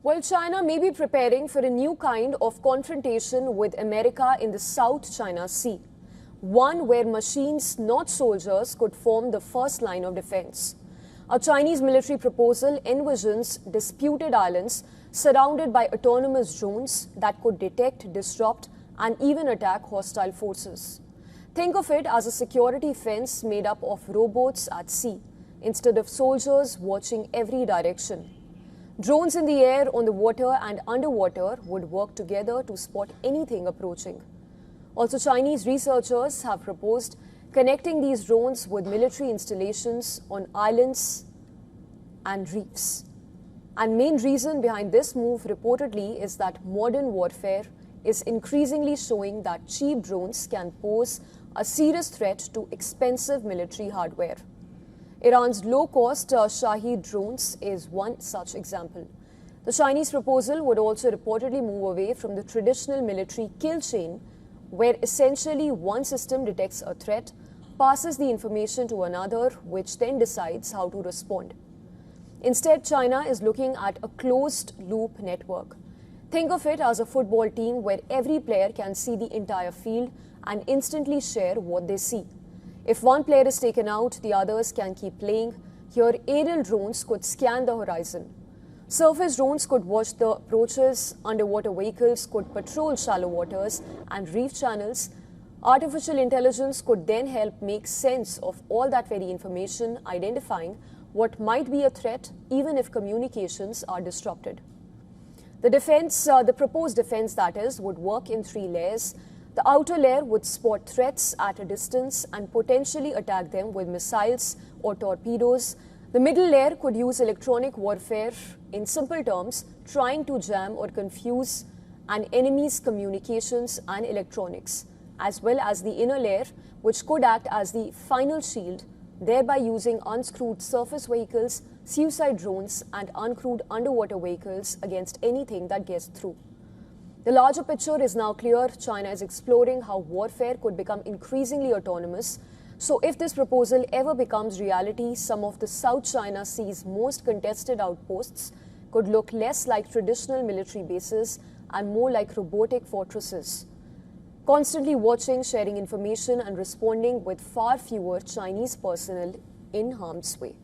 While China may be preparing for a new kind of confrontation with America in the South China Sea, one where machines, not soldiers, could form the first line of defense. A Chinese military proposal envisions disputed islands surrounded by autonomous drones that could detect, disrupt, and even attack hostile forces. Think of it as a security fence made up of robots at sea, instead of soldiers watching every direction. Drones in the air, on the water, and underwater would work together to spot anything approaching. Also, Chinese researchers have proposed connecting these drones with military installations on islands and reefs. And main reason behind this move reportedly is that modern warfare is increasingly showing that cheap drones can pose a serious threat to expensive military hardware. Iran's low-cost Shahed drones is one such example. The Chinese proposal would also reportedly move away from the traditional military kill chain, where essentially one system detects a threat, passes the information to another, which then decides how to respond. Instead, China is looking at a closed-loop network. Think of it as a football team where every player can see the entire field and instantly share what they see. If one player is taken out, the others can keep playing. Here, aerial drones could scan the horizon. Surface drones could watch the approaches, underwater vehicles could patrol shallow waters and reef channels. Artificial intelligence could then help make sense of all that very information, identifying what might be a threat even if communications are disrupted. The proposed defense, that is, would work in three layers. The outer layer would spot threats at a distance and potentially attack them with missiles or torpedoes. The middle layer could use electronic warfare, in simple terms, trying to jam or confuse an enemy's communications and electronics, as well as the inner layer, which could act as the final shield, thereby using unscrewed surface vehicles, suicide drones, and uncrewed underwater vehicles against anything that gets through. The larger picture is now clear. China is exploring how warfare could become increasingly autonomous. So if this proposal ever becomes reality, some of the South China Sea's most contested outposts could look less like traditional military bases and more like robotic fortresses, constantly watching, sharing information, and responding with far fewer Chinese personnel in harm's way.